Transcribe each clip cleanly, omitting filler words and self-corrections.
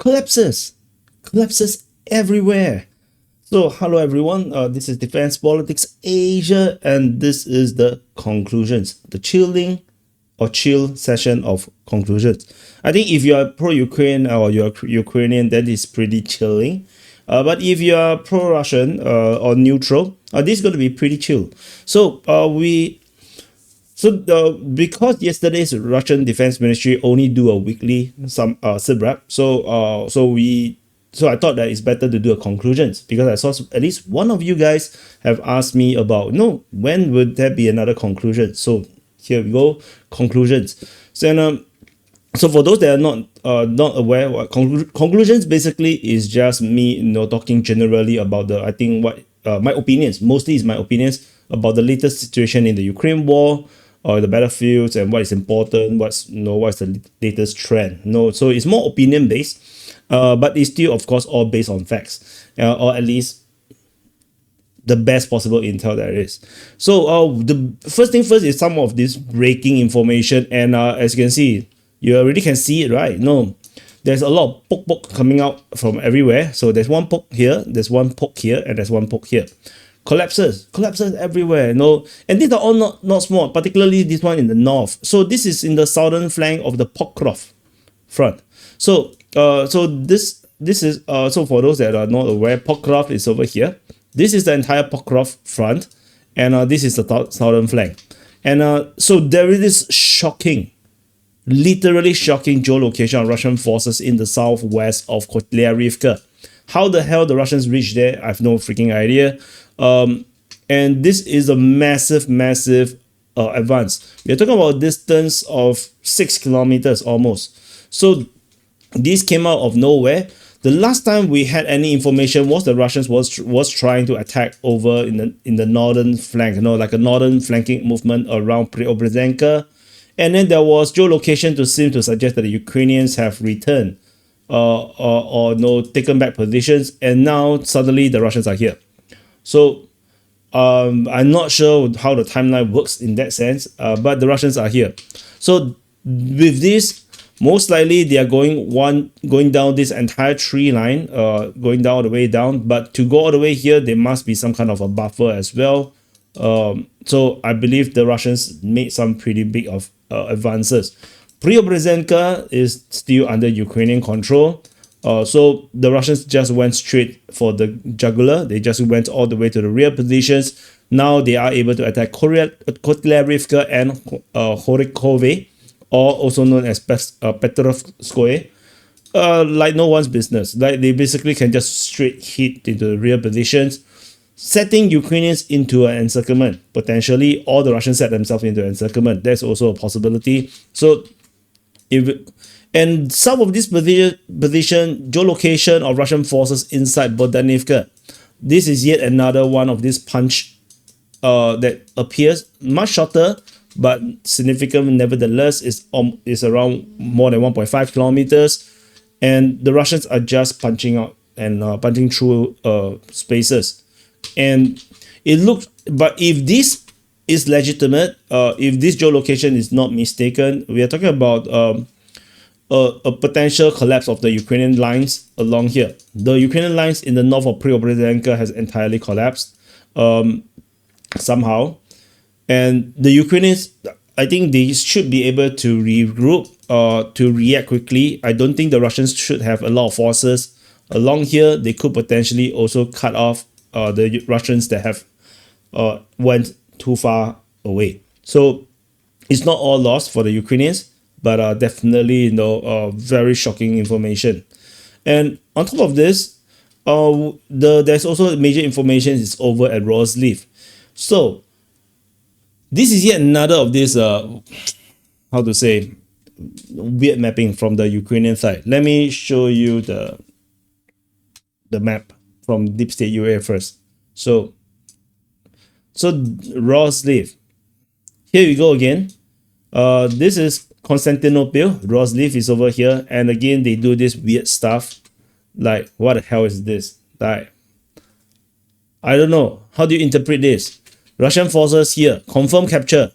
collapses, collapses everywhere. So hello everyone, this is Defense Politics Asia, and this is the conclusions, the chilling or chill session of conclusions. I think if you are pro-Ukraine or you're Ukrainian, that is pretty chilling. But if you are pro-Russian or neutral, this is going to be pretty chill. So because yesterday's Russian Defense Ministry only do a weekly SIBRAP, so I thought that it's better to do a conclusions, because I saw at least one of you guys have asked me about, no, when would there be another conclusion? So here we go, conclusions. So for those that are not aware, what conclusions basically is just me, talking generally about my opinions. Mostly is my opinions about the latest situation in the Ukraine war or the battlefields, and what is important, what's the latest trend. So it's more opinion based. But it's still, of course, all based on facts, or at least the best possible intel there is. So the first thing first is some of this breaking information, and as you can see, you already can see it, right? There's a lot of poke coming out from everywhere. So there's one poke here, there's one poke here, and there's one poke here. Collapses everywhere. And these are all not small, particularly this one in the north. So this is in the southern flank of the Pokrov front. So this is so for those that are not aware, Pokrov is over here. This is the entire Pokrov front, and this is the southern flank. And so there is this shocking, literally shocking geolocation of Russian forces in the southwest of Kotlyarivka. How the hell the Russians reached there, I have no freaking idea. And this is a massive advance. We are talking about a distance of 6 kilometers almost. So this came out of nowhere. The last time we had any information was the Russians was trying to attack over in the northern flank, like a northern flanking movement around Preobrazhenka. And then there was geolocation to seem to suggest that the Ukrainians have returned or taken back positions, and now suddenly the Russians are here. So I'm not sure how the timeline works in that sense, but the Russians are here. So with this, most likely they are going down this entire tree line, going down all the way down. But to go all the way here, there must be some kind of a buffer as well. So I believe the Russians made some pretty big advances. Preobrazhenka is still under Ukrainian control. So the Russians just went straight for the jugular. They just went all the way to the rear positions. Now they are able to attack Kotlyarivka and Horikove, or also known as Petrovskoye, like no one's business. Like they basically can just straight hit into the rear positions, setting Ukrainians into an encirclement. Potentially, all the Russians set themselves into encirclement. That's also a possibility. So, and some of this position geolocation of Russian forces inside Bogdanivka. This is yet another one of these punch that appears much shorter, but significant nevertheless. Is around more than 1.5 kilometers, and the Russians are just punching out and punching through spaces. And it looks, but if this is legitimate, if this geolocation is not mistaken, we are talking about a potential collapse of the Ukrainian lines along here. The Ukrainian lines in the north of Preobrazhenka has entirely collapsed somehow. And the Ukrainians, I think they should be able to regroup, to react quickly. I don't think the Russians should have a lot of forces along here. They could potentially also cut off the Russians that have went too far away. So it's not all lost for the Ukrainians, but definitely very shocking information. And on top of this, there's also major information is over at Rosleaf. So this is yet another of this, how to say, weird mapping from the Ukrainian side. Let me show you the map from DeepStateUA first. So Rosleaf. Here we go again. This is Constantinople. Rosleaf is over here, and again they do this weird stuff. Like, what the hell is this? Like, I don't know. How do you interpret this? Russian forces here, confirm capture,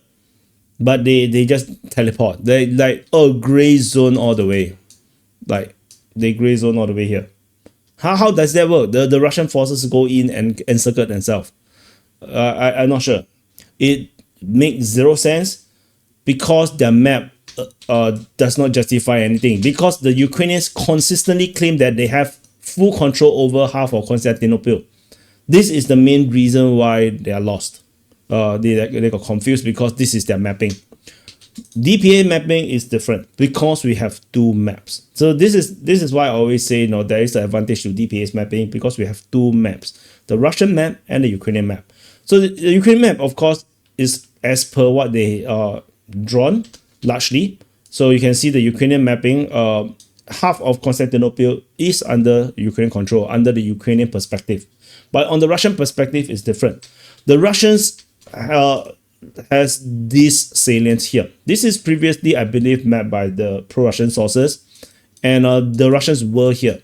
but they just teleport. They like gray zone all the way. Like, they gray zone all the way here. How does that work? The Russian forces go in and encircle themselves. I'm not sure. It makes zero sense because their map does not justify anything. Because the Ukrainians consistently claim that they have full control over half of Constantinople. This is the main reason why they are lost. They got confused because this is their mapping. DPA mapping is different because we have two maps. So this is why I always say, there is an advantage to DPA's mapping because we have two maps, the Russian map and the Ukrainian map. So the Ukrainian map, of course, is as per what they drawn largely. So you can see the Ukrainian mapping, half of Constantinople is under Ukrainian control, under the Ukrainian perspective. But on the Russian perspective, it's different. The Russians has this salient here. This is previously, I believe, mapped by the pro-Russian sources, and the Russians were here.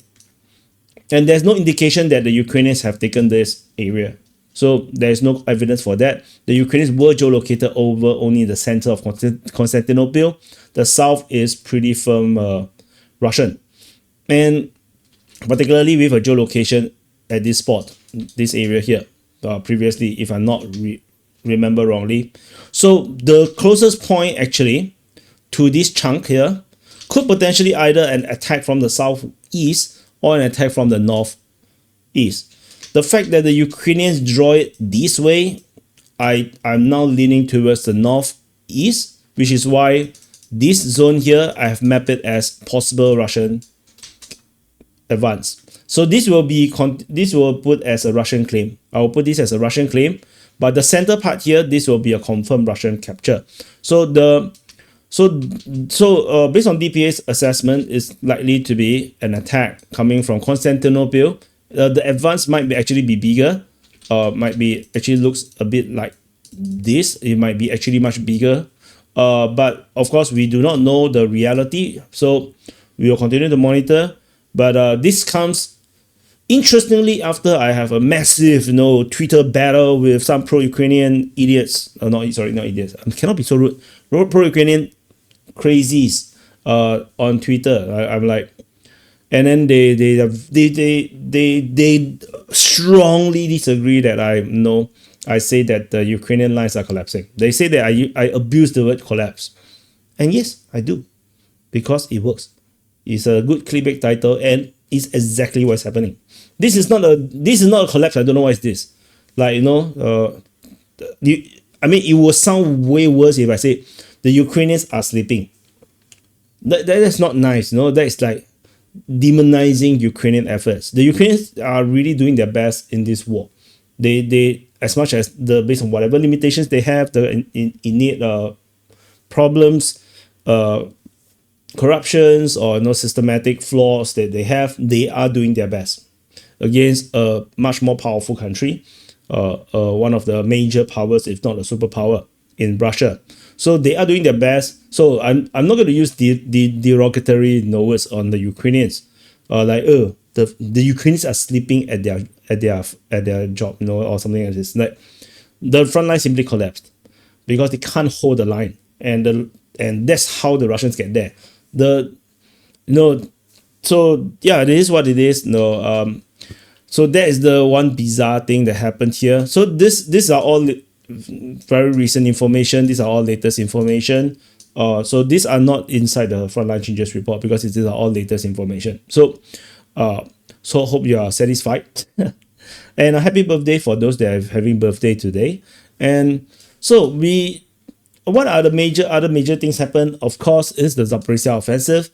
And there's no indication that the Ukrainians have taken this area. So there's no evidence for that. The Ukrainians were geolocated over only the center of Constantinople. The south is pretty firm Russian. And particularly with a geolocation at this spot, this area here, previously, if I'm not remember wrongly. So the closest point actually to this chunk here could potentially either an attack from the southeast or an attack from the northeast. The fact that the Ukrainians draw it this way, I'm now leaning towards the northeast, which is why this zone here I have mapped it as possible Russian advance. So this will put as a Russian claim. I will put this as a Russian claim. But the center part here, this will be a confirmed Russian capture. So based on DPA's assessment, is likely to be an attack coming from Constantinople. The advance might actually be bigger. Actually looks a bit like this. It might be actually much bigger. But of course, we do not know the reality. So we will continue to monitor. But this comes interestingly after I have a massive Twitter battle with some pro-Ukrainian idiots. Not idiots. I cannot be so rude. Pro-Ukrainian crazies on Twitter. I'm like, and then they strongly disagree that I say that the Ukrainian lines are collapsing. They say that I abuse the word collapse. And yes, I do. Because it works. It's a good clickbait title and it's exactly what's happening. This is not a collapse. I don't know what is this. Like, it will sound way worse if I say the Ukrainians are sleeping. That is not nice, That is like demonizing Ukrainian efforts. The Ukrainians are really doing their best in this war. They as much as based on whatever limitations they have, the innate problems, corruptions or systematic flaws that they have, they are doing their best against a much more powerful country, one of the major powers, if not a superpower, in Russia. So they are doing their best. So I'm not going to use the derogatory words on the Ukrainians, the Ukrainians are sleeping at their job, or something like this. Like the front line simply collapsed because they can't hold the line, and that's how the Russians get there. So yeah, it is what it is. So that is the one bizarre thing that happened here. So these are all very recent information. These are all latest information. So these are not inside the Frontline Changes report because these are all latest information. So hope you are satisfied. And a happy birthday for those that are having birthday today. And so what are the other major things happen? Of course, is the Zaporizhzhia offensive.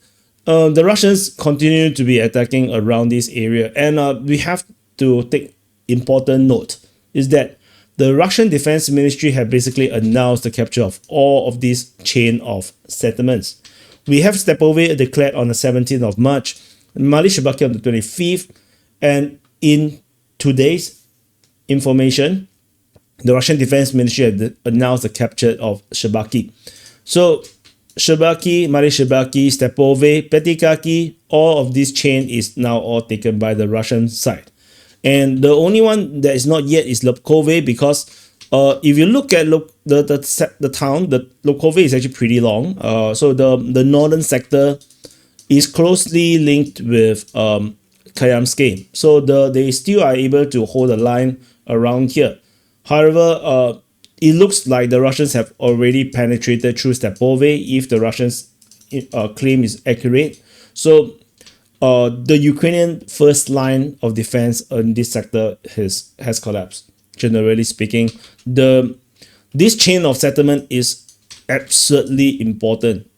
The Russians continue to be attacking around this area, and we have to take important note is that the Russian Defense Ministry have basically announced the capture of all of these chain of settlements. We have Stepove declared on the 17th of March, Mali Shebaki on the 25th, and in today's information, the Russian Defense Ministry had announced the capture of Shebaki. So Shebaki, Mali Shebaki, Stepove, Petikaki, all of this chain is now all taken by the Russian side. And the only one that is not yet is Lobkove, because if you look at the town, the Lobkove is actually pretty long. So the northern sector is closely linked with Kayamske. So they still are able to hold the line around here. However, it looks like the Russians have already penetrated through Stepove if the Russians claim is accurate. So the Ukrainian first line of defense in this sector has collapsed. Generally speaking, this chain of settlement is absolutely important.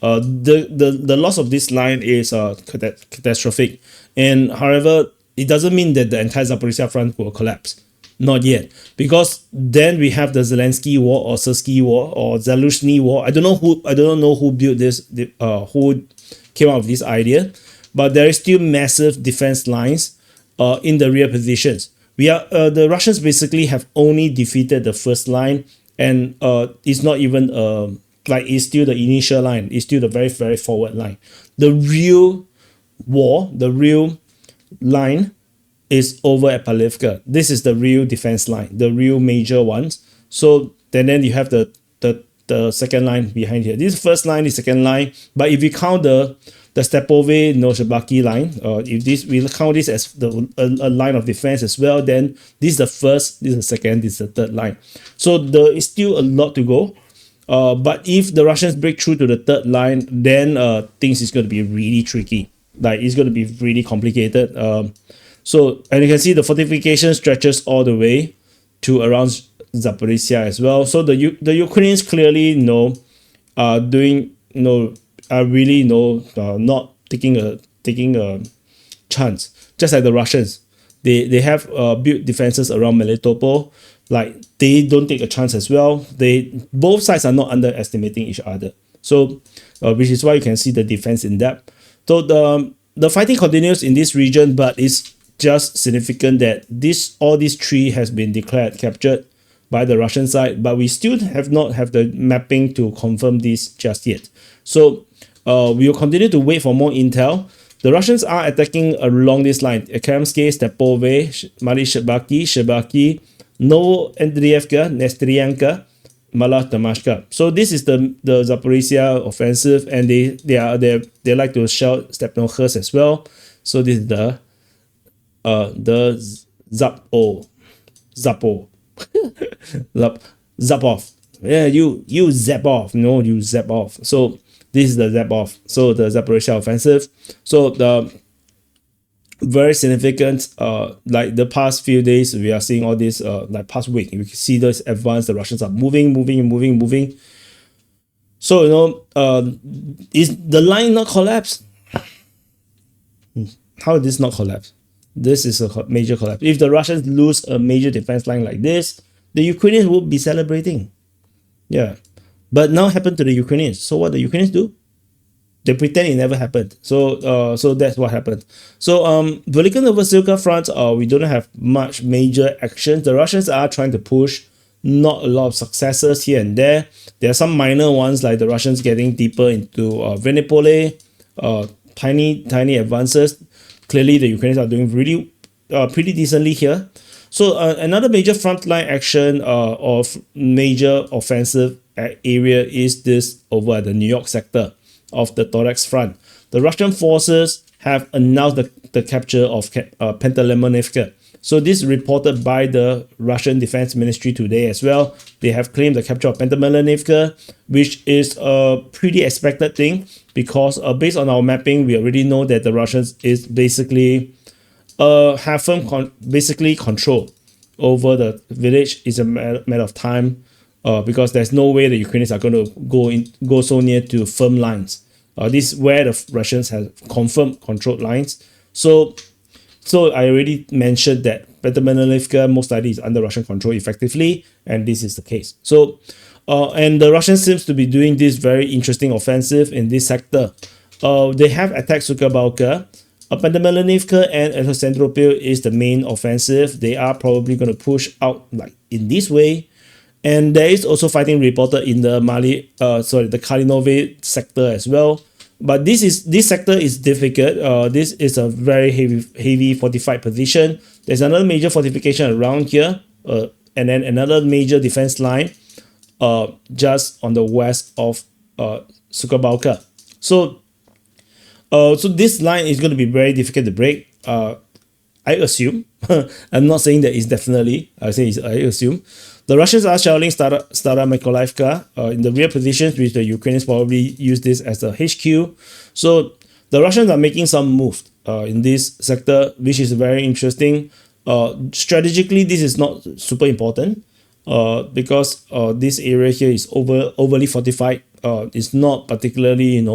The loss of this line is catastrophic, and however, it doesn't mean that the entire Zaporizhia front will collapse. Not yet, because then we have the Zelensky War or Sursky War or Zalushny War. I don't know who built this, who came up with this idea, but there is still massive defense lines in the rear positions. The Russians basically have only defeated the first line, and it's not even like it's still the initial line. It's still the very, very forward line. The real war, the real line is over at Palivka. This is the real defense line, the real major ones. So then you have the second line behind here. This first line is second line, but if you count the Stepove Novosibirsk line, if we count this as a line of defense as well, then this is the first, this is the second, this is the third line. So there is still a lot to go. But if the Russians break through to the third line, then things is going to be really tricky. Like it's going to be really complicated. So, and you can see the fortification stretches all the way to around Zaporizhia as well. So the Ukrainians clearly not taking a chance. Just like the Russians, they have built defenses around Melitopol. Like they don't take a chance as well. Both sides are not underestimating each other. So, which is why you can see the defense in depth. So the fighting continues in this region, but it's just significant that all these three has been declared captured by the Russian side, but we still have not have the mapping to confirm this just yet. So we will continue to wait for more intel. The Russians are attacking along this line: Kayamske, Stepove, Shebaki, Novoandrievka, Nestrianka, Damashka. So this is the Zaporizhia offensive, and they like to shout Stepnohurst as well. So this is the Zappo. Zap off. Yeah, you zap off. No, you zap off. So this is the zap off. So the Zaporizhia offensive. So the very significant, like the past few days, we are seeing all this, like past week, we can see this advance, the Russians are moving. So, is the line not collapsed? How did this not collapse? This is a major collapse. If the Russians lose a major defense line like this, the Ukrainians will be celebrating. Yeah. But now happened to the Ukrainians. So what the Ukrainians do? They pretend it never happened. So so that's what happened. So Velikan Novosilka front, we don't have much major actions. The Russians are trying to push, not a lot of successes here and there. There are some minor ones, like the Russians getting deeper into Venipole, tiny advances. Clearly the Ukrainians are doing really pretty decently here. So another major frontline action of major offensive area is this over at the New York sector of the Torex front. The Russian forces have announced the capture of Pentelemonivka. So this is reported by the Russian Defense Ministry today as well. They have claimed the capture of Pentelemonivka, which is a pretty expected thing because based on our mapping, we already know that the Russians is basically have firm basically control over the village. Is a matter of time. Because there's no way the Ukrainians are going to go so near to firm lines. This is where the Russians have confirmed controlled lines. So I already mentioned that Pentelemonivka most likely is under Russian control effectively, and this is the case. So and the Russians seems to be doing this very interesting offensive in this sector. They have attacked Sukabalka. Pentelemonivka and Alexandropil is the main offensive. They are probably going to push out like in this way. And there is also fighting reported in the the Kalinove sector as well. But this sector is difficult. This is a very heavy fortified position. There's another major fortification around here, and then another major defense line, just on the west of Sukabalka. So, So this line is going to be very difficult to break. I assume. I'm not saying that it's definitely. I assume. The Russians are shelling Stara Mykolaiivka in the rear positions, which the Ukrainians probably use this as a HQ. So the Russians are making some move in this sector, which is very interesting. Strategically, this is not super important because this area here is overly fortified. It's not particularly,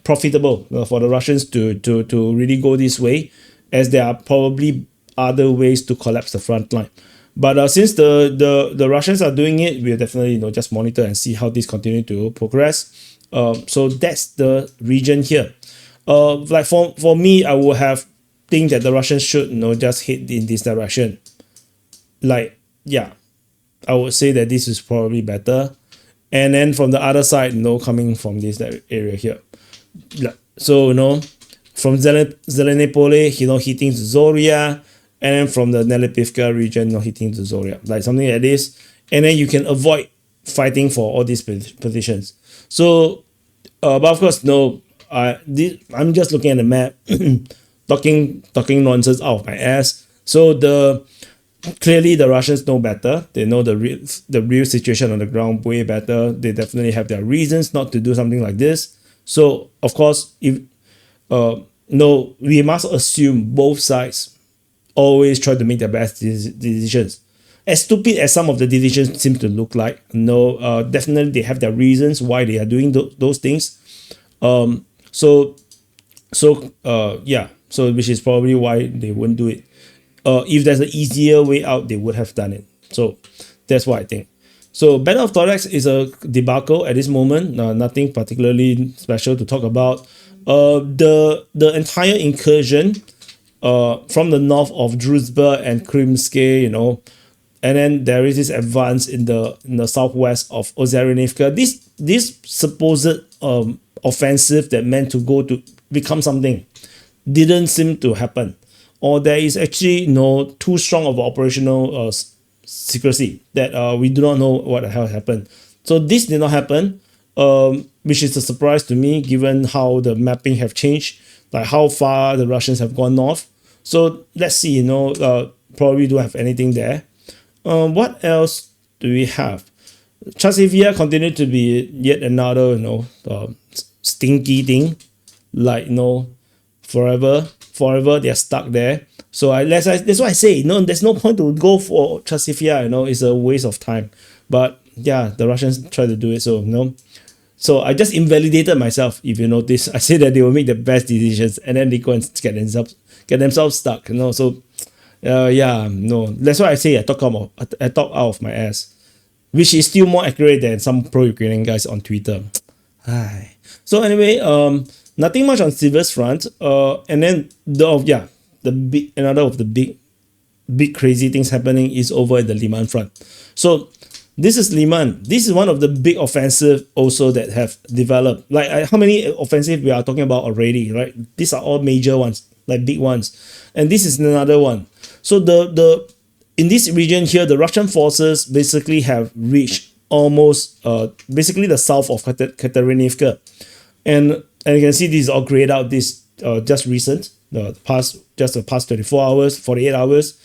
profitable for the Russians to really go this way, as there are probably other ways to collapse the front line. But since the Russians are doing it, we'll definitely just monitor and see how this continue to progress. So that's the region here. Like for me, I would have think that the Russians should just hit in this direction. Like, yeah, I would say that this is probably better. And then from the other side, coming from this area here. So, from Zelenopole, hitting to Zoria, and then from the Nelipivka region, hitting to Zoria, like something like this. And then you can avoid fighting for all these positions. So, but of course, I'm just looking at the map, talking nonsense out of my ass. So clearly the Russians know better. They know the real situation on the ground way better. They definitely have their reasons not to do something like this. So of course, if we must assume both sides always try to make the best decisions. As stupid as some of the decisions seem to look like, definitely they have their reasons why they are doing those things. So which is probably why they wouldn't do it. If there's an easier way out, they would have done it. So that's what I think. So Battle of Torex is a debacle at this moment. Nothing particularly special to talk about. The entire incursion from the north of Druzhba and Krimsky, and then there is this advance in the southwest of Ozyarenivka. This supposed offensive that meant to go to become something didn't seem to happen, or there is actually too strong of operational secrecy that we do not know what the hell happened. So this did not happen, which is a surprise to me given how the mapping have changed, like how far the Russians have gone north. So let's see, probably don't have anything there. What else do we have? Chasivia continued to be yet another, stinky thing. Like, forever they're stuck there. So that's why I say, there's no point to go for Chasivia, it's a waste of time. But yeah, the Russians try to do it, so So I just invalidated myself, if you notice. I say that they will make the best decisions and then they go and get themselves stuck, So that's why I say I talk out of my ass, which is still more accurate than some pro-Ukrainian guys on Twitter. So anyway, nothing much on Siver's front. And then another of the big crazy things happening is over at the Liman front. So this is Liman. This is one of the big offensive also that have developed. Like how many offensive we are talking about already, right? These are all major ones, like big ones, and this is another one. So in this region here, the Russian forces basically have reached almost basically the south of Katerinivka, and you can see this is all grayed out. This just recent, the past 24 hours, 48 hours.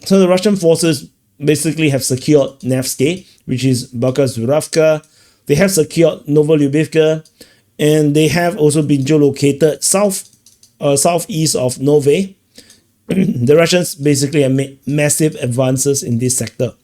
So the Russian forces basically have secured Nevsky, which is Baka-Zuravka. They have secured Novolyubivka, and they have also been geolocated southeast of Nove. The Russians basically have made massive advances in this sector.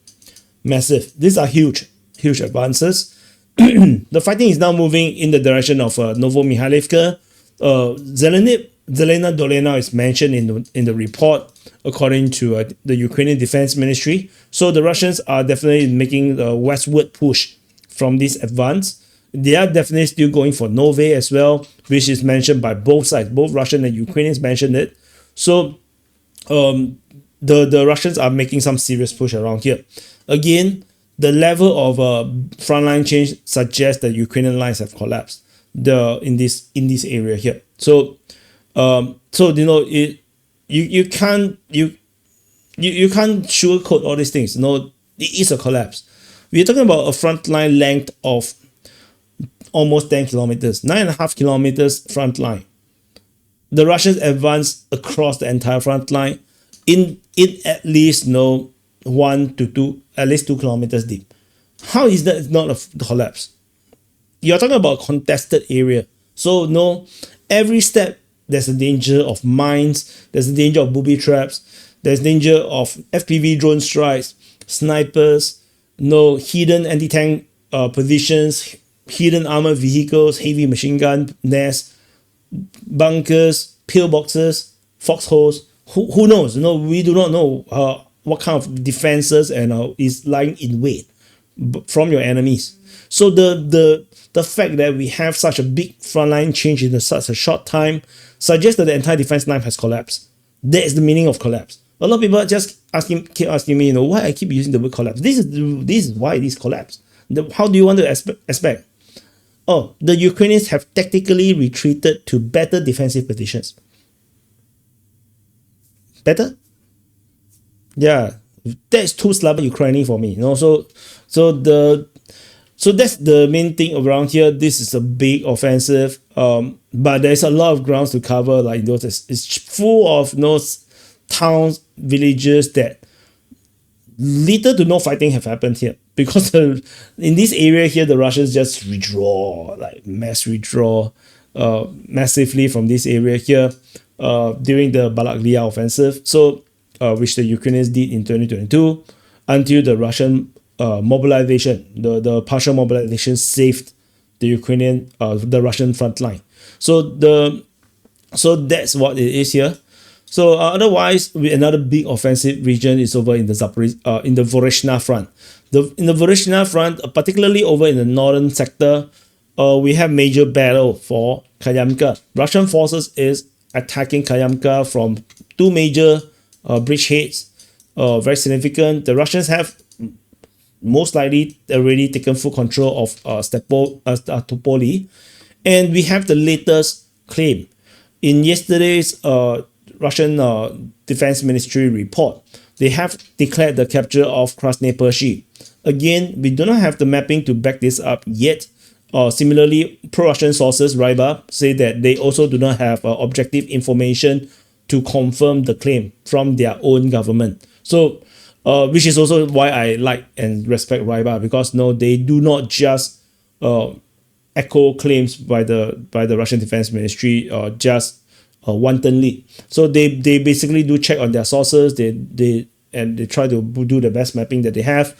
Massive. These are huge advances. The fighting is now moving in the direction of Novomikhailivka. Zelena Dolena is mentioned in the report, according to the Ukrainian Defense Ministry. So the Russians are definitely making the westward push from this advance. They are definitely still going for Nove as well, which is mentioned by both sides. Both Russian and Ukrainians mentioned it. So the Russians are making some serious push around here. Again, the level of frontline change suggests that Ukrainian lines have collapsed in this area here. So you can't sugarcoat all these things. It is a collapse. We're talking about a frontline length of almost 10 kilometers, 9.5 kilometers front line. The Russians advanced across the entire front line in at least 1 to 2, at least 2 kilometers deep. How is that not a collapse? You're talking about a contested area. So no, every step there's a danger of mines, there's a danger of booby traps, there's danger of FPV drone strikes, snipers, hidden anti-tank positions, hidden armored vehicles, heavy machine gun nests, bunkers, pillboxes, foxholes. Who knows? We do not know what kind of defenses and is lying in wait from your enemies. So the fact that we have such a big frontline change in such a short time suggests that the entire defense line has collapsed. That is the meaning of collapse. A lot of people just keep asking me, why I keep using the word collapse. This is why this collapse. How do you want to expect? Oh, the Ukrainians have tactically retreated to better defensive positions. Better? Yeah, that's too slabber Ukrainian for me. So that's the main thing around here. This is a big offensive, but there's a lot of grounds to cover. Like it's full of towns, villages that little to no fighting have happened here, because in this area here the Russians just withdraw, like mass withdraw massively from this area here during the Balaklia offensive, so which the Ukrainians did in 2022, until the Russian mobilization, the partial mobilization saved the Russian front line. So that's what it is here. So otherwise, another big offensive region is over in the Voronezh front. In the Voronezh front, particularly over in the northern sector, we have major battle for Kayamka. Russian forces is attacking Kayamka from two major bridgeheads, very significant. The Russians have most likely already taken full control of Topoli, and we have the latest claim in yesterday's Russian Defense Ministry report. They have declared the capture of Krasny Pershi. Again, we do not have the mapping to back this up yet. Similarly, pro-Russian sources, Ryba, say that they also do not have objective information to confirm the claim from their own government. So, which is also why I like and respect Ryba, because they do not just echo claims by the Russian Defense Ministry just wantonly. So they basically do check on their sources. They try to do the best mapping that they have,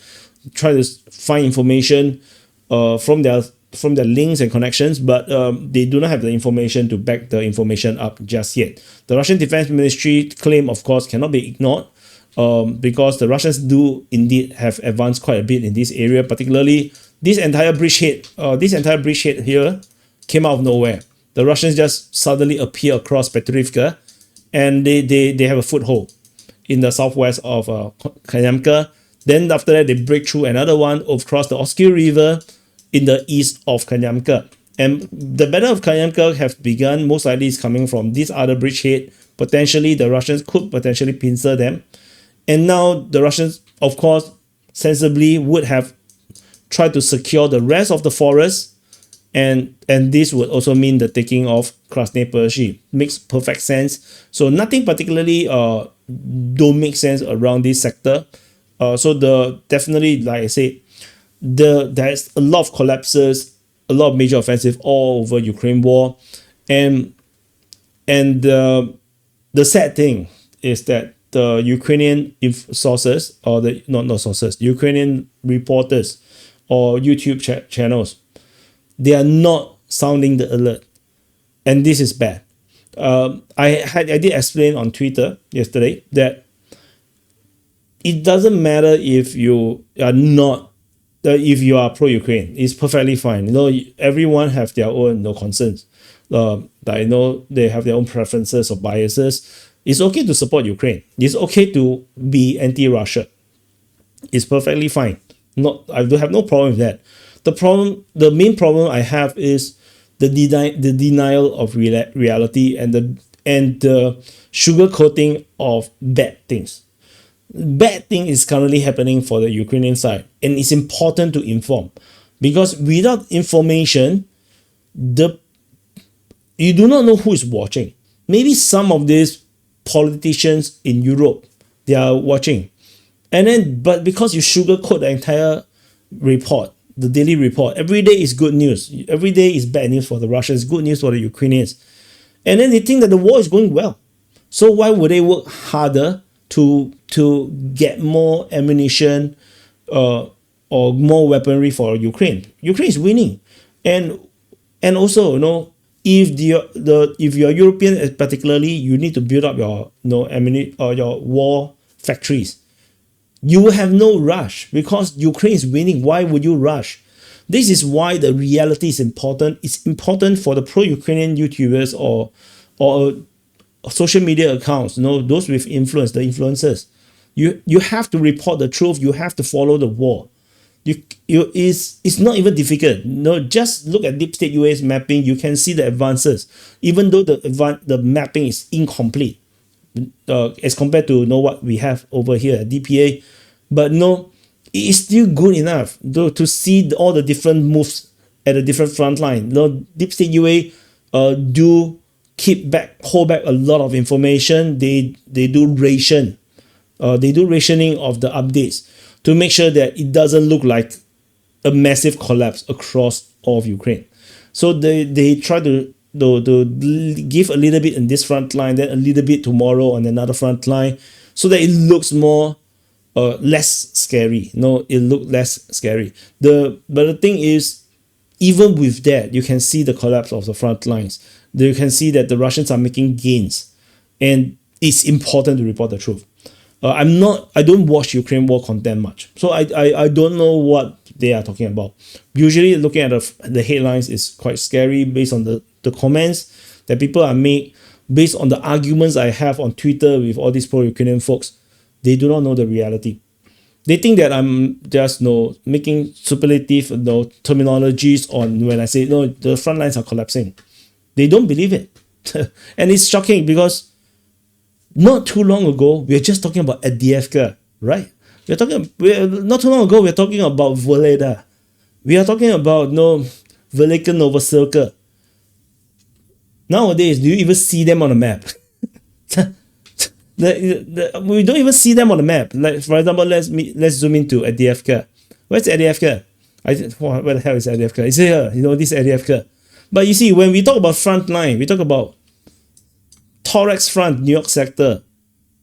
try to find information from their links and connections, but they do not have the information to back the information up just yet. The Russian Defense Ministry claim, of course, cannot be ignored, because the Russians do indeed have advanced quite a bit in this area. Particularly, this entire bridgehead here came out of nowhere. The Russians just suddenly appear across Petrivka, and they have a foothold in the southwest of Kayamka. Then after that, they break through another one across the Oskil River in the east of Kayamka. And the Battle of Kayamka have begun. Most likely is coming from this other bridgehead. Potentially, the Russians could potentially pincer them. And now the Russians, of course, sensibly would have tried to secure the rest of the forest. And this would also mean the taking of Krasny Pershi. Makes perfect sense. So nothing particularly don't make sense around this sector. So definitely, like I said, there's a lot of collapses, a lot of major offensive all over Ukraine war, and the sad thing is that the Ukrainian sources, or Ukrainian reporters or YouTube channels, they are not sounding the alert, and this is bad. I did explain on Twitter yesterday that it doesn't matter if you are not, if you are pro-Ukraine, it's perfectly fine. Everyone have their own concerns. They have their own preferences or biases. It's okay to support Ukraine. It's okay to be anti-Russia. It's perfectly fine. I do have no problem with that. The main problem I have is the denial of reality and the sugarcoating of bad things. Bad thing is currently happening for the Ukrainian side, and it's important to inform. because without information, you do not know who is watching. Maybe some of these politicians in Europe, they are watching, and then but because you sugarcoat the entire report, the daily report, every day is good news, every day is bad news for the Russians, good news for the Ukrainians, and then they think that the war is going well. So why would they work harder to get more ammunition or more weaponry for Ukraine? Ukraine is winning, and also, if if you're European particularly, you need to build up your ammunition or your war factories. You will have no rush because Ukraine is winning. Why would you rush? This is why the reality is important. It's important for the pro-Ukrainian YouTubers or social media accounts, those with influence, the influencers. You have to report the truth. You have to follow the war. It's not even difficult. Just look at DeepStateUA's mapping. You can see the advances, even though the mapping is incomplete as compared to what we have over here at DPA. But it is still good enough to see all the different moves at a different front line. DeepStateUA do hold back a lot of information. They do ration. They do rationing of the updates to make sure that it doesn't look like a massive collapse across all of Ukraine. So they try to give a little bit in this front line, then a little bit tomorrow on another front line, so that it looks more less scary. It looks less scary. But the thing is, even with that, you can see the collapse of the front lines. You can see that the Russians are making gains, and it's important to report the truth. I don't watch Ukraine war content much, so I don't know what they are talking about. Usually, looking at the headlines is quite scary based on the comments that people are made, based on the arguments I have on Twitter with all these pro-Ukrainian folks. They do not know the reality. They think that I'm just making superlative terminologies on when I say the front lines are collapsing. They don't believe it. And it's shocking because not too long ago, we were just talking about Adiyevka, right? Not too long ago, we were talking about Voleda. We are talking about Velika Novosylka. Nowadays, do you even see them on the map? We don't even see them on the map. Like, for example, let's zoom into Adiyevka. Where's Adiyevka? Where the hell is Adiyevka? It's here, this Adiyevka. But you see, when we talk about front line, we talk about Thorax front, New York sector.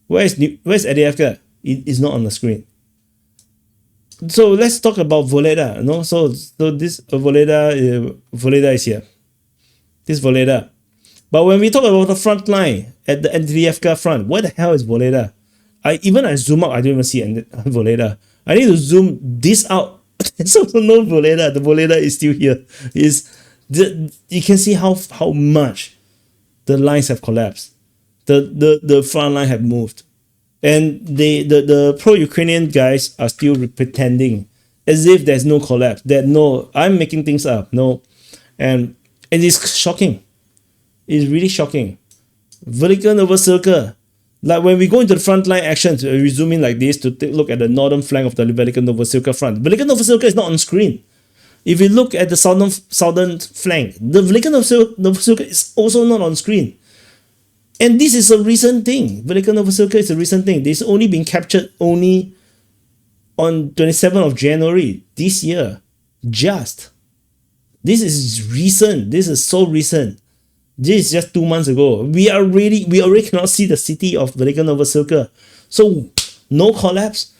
Where's Adiyevka? It is not on the screen. So let's talk about Voleda. So this Voleda is here. This Voleda. But when we talk about the front line at the Adiyevka front, where the hell is Voleda? I zoom out, I don't even see Voleda. I need to zoom this out. So no Voleda. The Voleda is still here. You can see how much the lines have collapsed. The front line have moved, and the pro-Ukrainian guys are still pretending as if there's no collapse. I'm making things up. And it's shocking. It's really shocking. Velika Novosylka. Like when we go into the frontline actions, we zoom in like this to look at the northern flank of the Velika Novosylka front. Velika Novosylka is not on screen. If you look at the southern flank, the Velika Novosylka is also not on screen. And this is a recent thing. Velika Novosylka is a recent thing. This only been captured only on 27th of January this year. This is recent. This is so recent. This is just 2 months ago. We already cannot see the city of Velika Novosylka. So no collapse.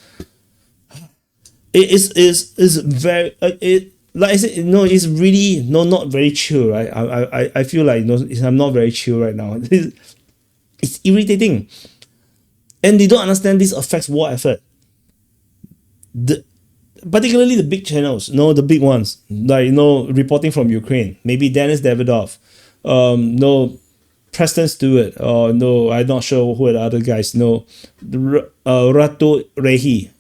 It is very like I said, it's really not very chill, right? I feel like I'm not very chill right now. It's irritating, and they don't understand this affects war effort. Particularly the big channels, the big ones, like reporting from Ukraine. Maybe Dennis Davidoff, Preston Stewart, or I'm not sure who are the other guys. Ratu Rehi,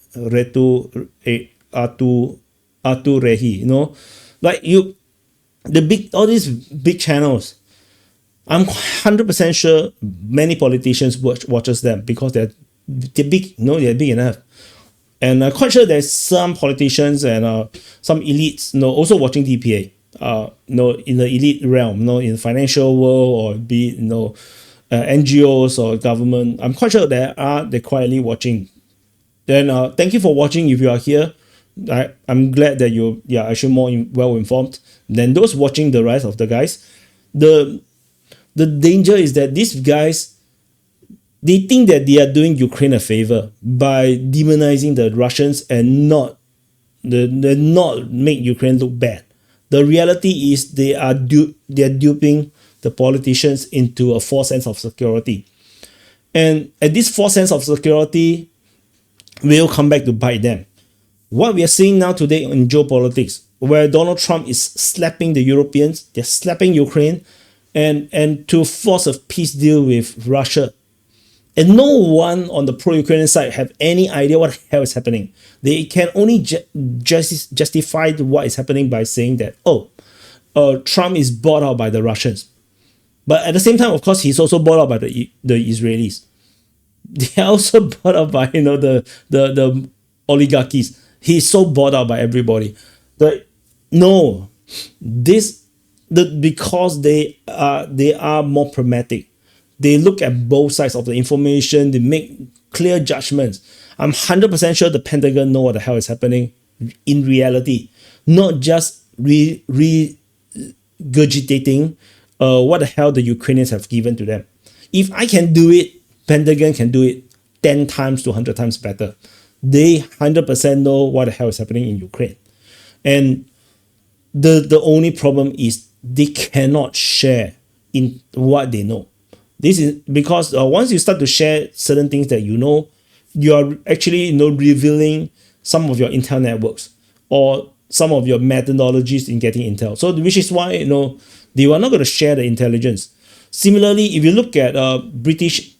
Atu Rehi, like all these big channels. I'm 100% sure many politicians watches them because they're big. They're big enough. And I'm quite sure there's some politicians and some elites, also watching DPA. In the elite realm, in the financial world, or be it, NGOs or government. I'm quite sure they're quietly watching. Then thank you for watching. If you are here, I'm glad that you're actually more well informed than those watching the rest of the guys. The danger is that these guys, they think that they are doing Ukraine a favor by demonizing the Russians and not make Ukraine look bad. The reality is they are duping the politicians into a false sense of security. And this false sense of security will come back to bite them. What we are seeing now today in geopolitics, where Donald Trump is slapping the Europeans, they're slapping Ukraine, and to force a peace deal with Russia. And no one on the pro-Ukrainian side have any idea what the hell is happening. They can only justify what is happening by saying that, Trump is bought out by the Russians. But at the same time, of course, he's also bought out by the Israelis. They are also bought out by the oligarchies. He's so bought out by everybody. Because they are more pragmatic. They look at both sides of the information. They make clear judgments. I'm 100% sure the Pentagon know what the hell is happening in reality, not just regurgitating what the hell the Ukrainians have given to them. If I can do it, Pentagon can do it 10 times to 100 times better. They 100% know what the hell is happening in Ukraine. And the only problem is they cannot share in what they know. This is because once you start to share certain things that you know, you are actually revealing some of your intel networks or some of your methodologies in getting intel. So which is why they are not going to share the intelligence. Similarly, if you look at British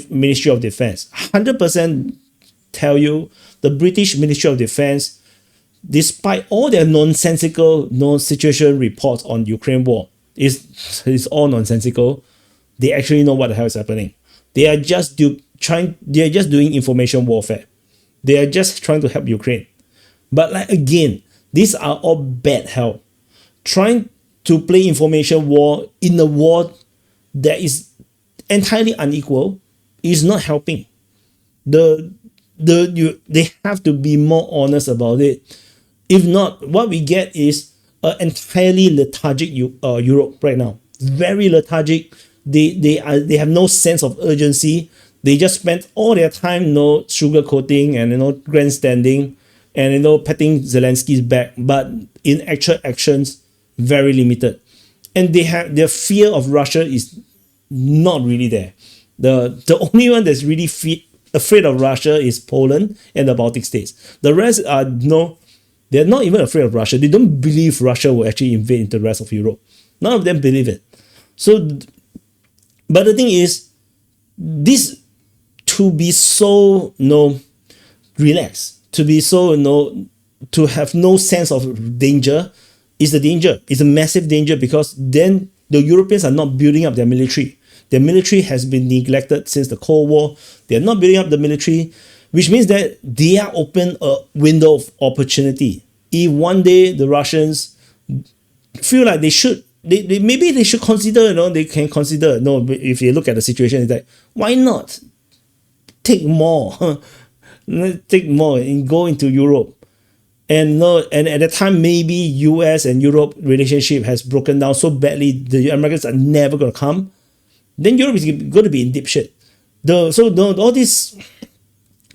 Ministry of Defense, 100% tell you the British Ministry of Defense, despite all their nonsensical situation reports on Ukraine war, is all nonsensical. They actually know what the hell is happening. They are just doing information warfare. They are just trying to help Ukraine. But again, these are all bad help. Trying to play information war in a war that is entirely unequal is not helping. They have to be more honest about it. If not, what we get is an entirely lethargic Europe right now. Very lethargic. They have no sense of urgency. They just spend all their time sugarcoating and grandstanding and patting Zelensky's back, but in actual actions very limited. And their fear of Russia is not really there. The only one that's really afraid of Russia is Poland and the Baltic states. The rest are they're not even afraid of Russia. They don't believe Russia will actually invade into the rest of Europe. None of them believe it. So, but the thing is, this to be so relaxed, to be so to have no sense of danger is a danger. It's a massive danger, because then the Europeans are not building up their military. Their military has been neglected since the Cold War. They are not building up the military, which means that they are open a window of opportunity. If one day the Russians feel like they should, maybe they should consider, they can consider, if you look at the situation, it's like, why not take more? Take more and go into Europe. And at the time, maybe US and Europe relationship has broken down so badly, the Americans are never going to come. Then Europe is going to be in deep shit. All this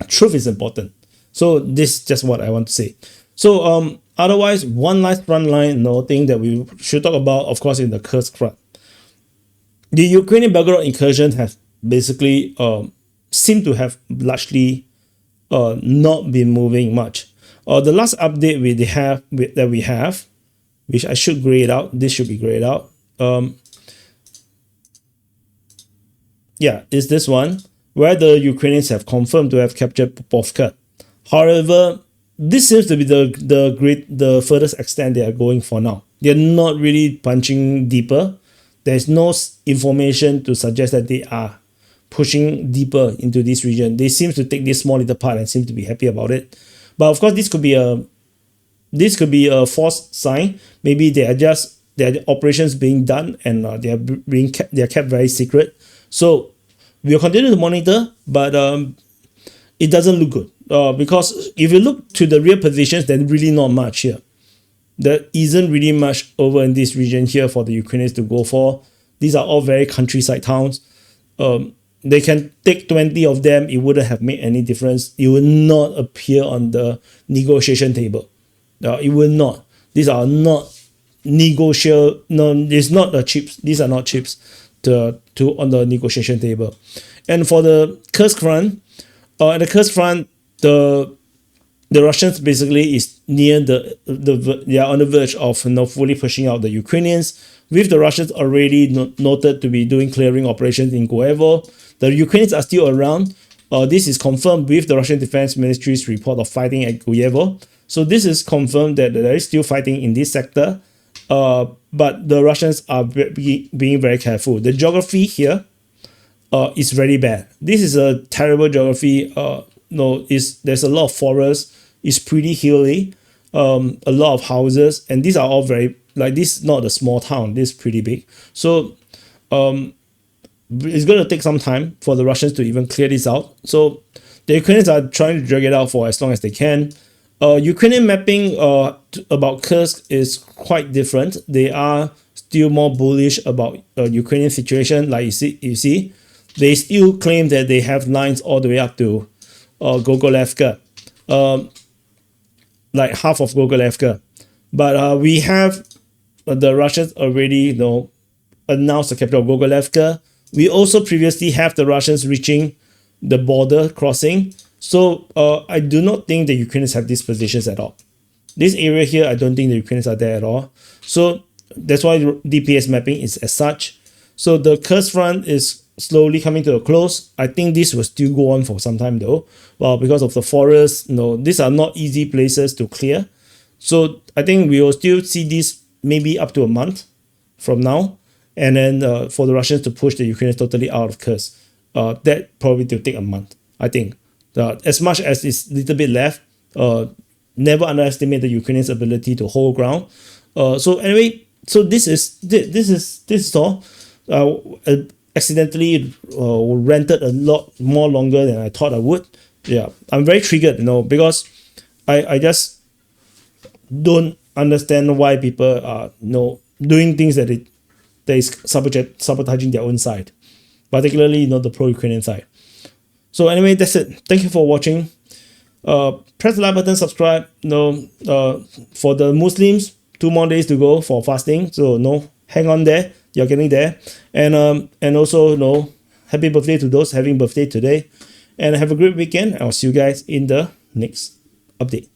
truth is important. So this is just what I want to say. So otherwise, one last frontline thing that we should talk about, of course, in the Kursk front. The Ukrainian Belgorod incursion has basically seemed to have largely not been moving much. The last update we have, which I should grade out, this should be graded out. Is this one, where the Ukrainians have confirmed to have captured Popovka. However, this seems to be the furthest extent they are going for now. They're not really punching deeper. There's no information to suggest that they are pushing deeper into this region. They seem to take this small little part and seem to be happy about it. But of course, this could be a false sign. Maybe they are just their operations being done and they are kept very secret. So we'll continue to monitor, but it doesn't look good because if you look to the real positions, there's really not much here. There isn't really much over in this region here for the Ukrainians to go for. These are all very countryside towns. They can take 20 of them. It wouldn't have made any difference. It would not appear on the negotiation table. It will not. These are not negotiable. No, it's not the chips. These are not chips to on the negotiation table. And for the Kursk front, at the Kursk front, the Russians basically is near they are on the verge of fully pushing out the Ukrainians, with the Russians already noted to be doing clearing operations in Goevo. The Ukrainians are still around. This is confirmed with the Russian Defense Ministry's report of fighting at Goevo. So this is confirmed that there is still fighting in this sector. But the Russians are being very careful. The geography here is very bad. This is a terrible geography. There's a lot of forest. It's pretty hilly. A lot of houses, and these are all very this is not a small town. This is pretty big. So it's going to take some time for the Russians to even clear this out. So the Ukrainians are trying to drag it out for as long as they can. Ukrainian mapping about Kursk is quite different. They are still more bullish about Ukrainian situation. Like you see, they still claim that they have lines all the way up to Gogolevka, like half of Gogolevka. But we have the Russians already announced the capital of Gogolevka. We also previously have the Russians reaching the border crossing. So I do not think the Ukrainians have these positions at all. This area here, I don't think the Ukrainians are there at all. So that's why DPS mapping is as such. So the Kursk front is slowly coming to a close. I think this will still go on for some time though. Well, because of the forests, these are not easy places to clear. So I think we will still see this maybe up to a month from now. And then for the Russians to push the Ukrainians totally out of Kursk, that probably will take a month, I think. As much as it's a little bit left, never underestimate the Ukrainians' ability to hold ground. So anyway, so this is all. Accidentally rented a lot more longer than I thought I would. Yeah, I'm very triggered, because I just don't understand why people are doing things that is sabotaging their own side, particularly the pro-Ukrainian side. So anyway, that's it. Thank you for watching. Press the like button, subscribe. For the Muslims, 2 more days to go for fasting. So hang on there. You're getting there. And also happy birthday to those having birthday today. And have a great weekend. I'll see you guys in the next update.